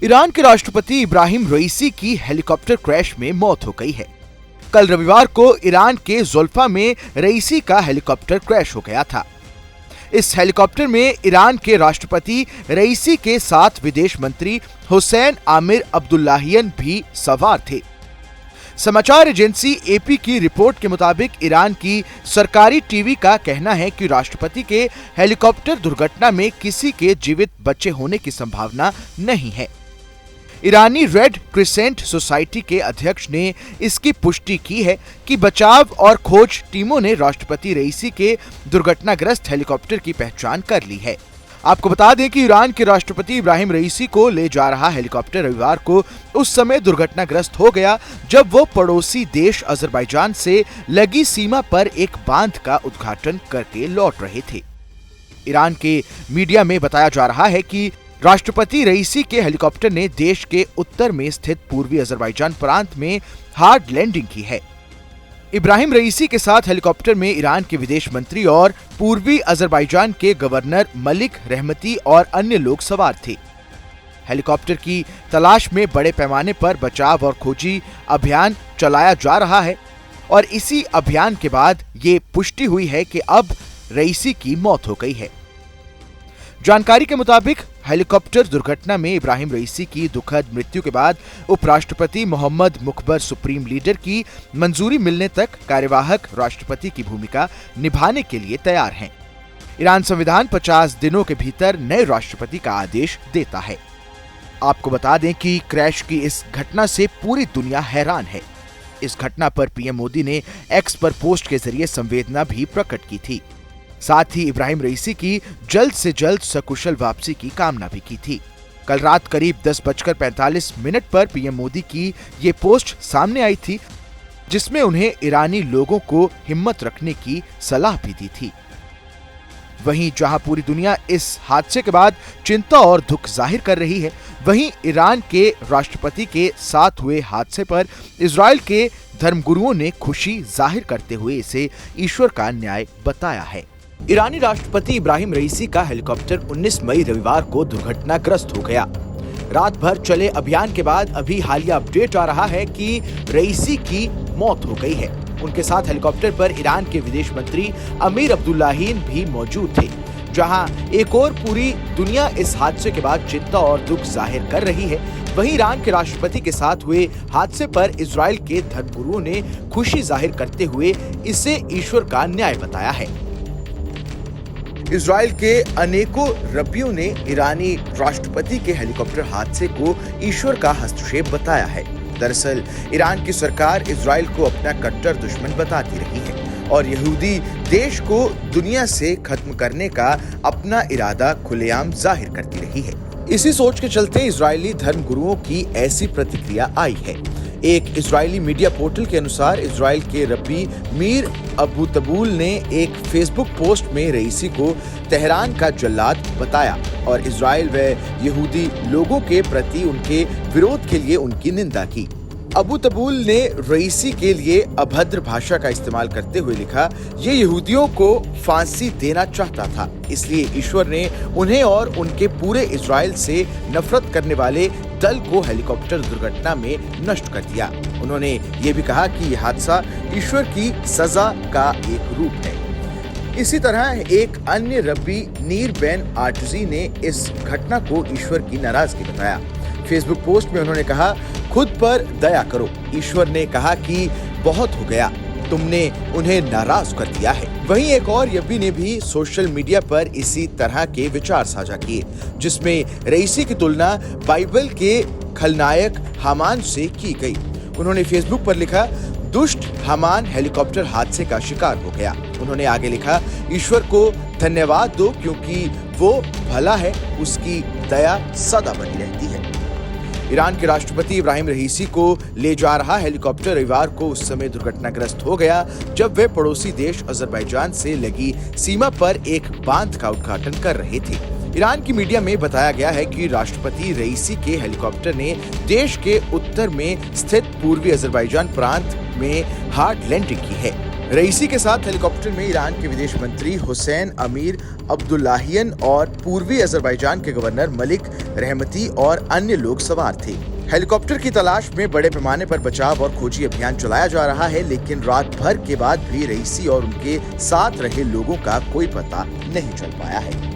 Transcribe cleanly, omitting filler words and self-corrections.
Iran के राष्ट्रपति इब्राहिम रईसी की हेलीकॉप्टर क्रैश में मौत हो गई है। कल रविवार को ईरान के जुल्फा में रईसी का हेलीकॉप्टर क्रैश हो गया था। इस हेलीकॉप्टर में ईरान के राष्ट्रपति रईसी के साथ विदेश मंत्री हुसैन आमिर अब्दुल्लाहियन भी सवार थे। समाचार एजेंसी एपी की रिपोर्ट के मुताबिक ईरान की सरकारी टीवी का कहना है कि राष्ट्रपति के हेलीकॉप्टर दुर्घटना में किसी के जीवित बचे होने की संभावना नहीं है। ईरानी रेड क्रिसेंट सोसाइटी के अध्यक्ष ने इसकी पुष्टि की है कि बचाव और खोज टीमों ने राष्ट्रपति रईसी के दुर्घटनाग्रस्त हेलीकॉप्टर की पहचान कर ली है। आपको बता दें कि ईरान के राष्ट्रपति इब्राहिम रईसी को ले जा रहा हेलीकॉप्टर रविवार को उस समय दुर्घटनाग्रस्त हो गया जब वो पड़ोसी देश अजरबैजान से लगी सीमा पर एक बांध का उद्घाटन करके लौट रहे थे। ईरान के मीडिया में बताया जा रहा है कि राष्ट्रपति रईसी के हेलीकॉप्टर ने देश के उत्तर में स्थित पूर्वी अजरबैजान प्रांत में हार्ड लैंडिंग की है। इब्राहिम रईसी के साथ हेलीकॉप्टर में ईरान के विदेश मंत्री और पूर्वी अजरबैजान के गवर्नर मलिक रहमती और अन्य लोग सवार थे। हेलीकॉप्टर की तलाश में बड़े पैमाने पर बचाव और खोजी अभियान चलाया जा रहा है और इसी अभियान के बाद ये पुष्टि हुई है कि अब रईसी की मौत हो गई है। जानकारी के मुताबिक हेलीकॉप्टर दुर्घटना में इब्राहिम रईसी की दुखद मृत्यु के बाद उपराष्ट्रपति मोहम्मद मुखबर सुप्रीम लीडर की मंजूरी मिलने तक कार्यवाहक राष्ट्रपति की भूमिका निभाने के लिए तैयार हैं। ईरान संविधान 50 दिनों के भीतर नए राष्ट्रपति का आदेश देता है। आपको बता दें कि क्रैश की इस घटना से पूरी दुनिया हैरान है। इस घटना पर पीएम मोदी ने एक्स पर पोस्ट के जरिए संवेदना भी प्रकट की थी। साथ ही इब्राहिम रईसी की जल्द से जल्द सकुशल वापसी की कामना भी की थी। कल रात करीब 10:45 पर पीएम मोदी की ये पोस्ट सामने आई थी, जिसमें उन्हें ईरानी लोगों को हिम्मत रखने की सलाह भी दी थी। वहीं जहां पूरी दुनिया इस हादसे के बाद चिंता और दुख जाहिर कर रही है, वहीं ईरान के राष्ट्रपति के साथ हुए हादसे पर इजराइल के धर्मगुरुओं ने खुशी जाहिर करते हुए इसे ईश्वर का न्याय बताया है। ईरानी राष्ट्रपति इब्राहिम रईसी का हेलीकॉप्टर 19 मई रविवार को दुर्घटनाग्रस्त हो गया। रात भर चले अभियान के बाद अभी हालिया अपडेट आ रहा है कि रईसी की मौत हो गई है। उनके साथ हेलीकॉप्टर पर ईरान के विदेश मंत्री आमिर अब्दुल्लाहियन भी मौजूद थे। जहां एक और पूरी दुनिया इस हादसे के बाद चिंता और दुख जाहिर कर रही है, वहीं ईरान के राष्ट्रपति के साथ हुए हादसे पर इजराइल के धर्मगुरुओं ने खुशी जाहिर करते हुए इसे ईश्वर का न्याय बताया है। इजराइल के अनेकों रब्बियों ने ईरानी राष्ट्रपति के हेलीकॉप्टर हादसे को ईश्वर का हस्तक्षेप बताया है। दरअसल ईरान की सरकार इजराइल को अपना कट्टर दुश्मन बताती रही है और यहूदी देश को दुनिया से खत्म करने का अपना इरादा खुलेआम जाहिर करती रही है। इसी सोच के चलते इजरायली धर्मगुरुओं की ऐसी प्रतिक्रिया आई है। एक इजरायली मीडिया पोर्टल के अनुसार इजराइल के रब्बी मीर अबू तबूल ने एक फेसबुक पोस्ट में रईसी को तेहरान का जल्लाद बताया और इजराइल व यहूदी लोगों के प्रति उनके विरोध के लिए उनकी निंदा की। अबू तबूल ने रईसी के लिए अभद्र भाषा का इस्तेमाल करते हुए लिखा, ये यहूदियों को फांसी देना चाहता था, इसलिए ईश्वर ने उन्हें और उनके पूरे इजराइल से नफरत करने वाले दल को हेलीकॉप्टर दुर्घटना में नष्ट कर दिया। उन्होंने ये भी कहा कि यह हादसा ईश्वर की सजा का एक रूप है। इसी तरह एक अन्य रब्बी नीर बेन आर्टजी ने इस घटना को ईश्वर की नाराजगी बताया। फेसबुक पोस्ट में उन्होंने कहा, खुद पर दया करो। ईश्वर ने कहा कि बहुत हो गया, तुमने उन्हें नाराज कर दिया है। वहीं एक और रब्बी ने भी सोशल मीडिया पर इसी तरह के विचार साझा किए, जिसमें रईसी की तुलना बाइबल के खलनायक हामान से की गई। उन्होंने फेसबुक पर लिखा, दुष्ट हामान हेलीकॉप्टर हादसे का शिकार हो गया। उन्होंने आगे लिखा, ईश्वर को धन्यवाद दो क्योंकि वो भला है, उसकी दया सदा बनी रहती है। ईरान के राष्ट्रपति इब्राहिम रईसी को ले जा रहा हेलीकॉप्टर रविवार को उस समय दुर्घटनाग्रस्त हो गया जब वे पड़ोसी देश अजरबैजान से लगी सीमा पर एक बांध का उद्घाटन कर रहे थे। ईरान की मीडिया में बताया गया है कि राष्ट्रपति रईसी के हेलीकॉप्टर ने देश के उत्तर में स्थित पूर्वी अजरबैजान प्रांत में हार्ड लैंडिंग की है। रईसी के साथ हेलीकॉप्टर में ईरान के विदेश मंत्री हुसैन अमीर अब्दुल्लाहियन और पूर्वी अजरबैजान के गवर्नर मलिक रहमती और अन्य लोग सवार थे। हेलीकॉप्टर की तलाश में बड़े पैमाने पर बचाव और खोजी अभियान चलाया जा रहा है, लेकिन रात भर के बाद भी रईसी और उनके साथ रहे लोगों का कोई पता नहीं चल पाया है।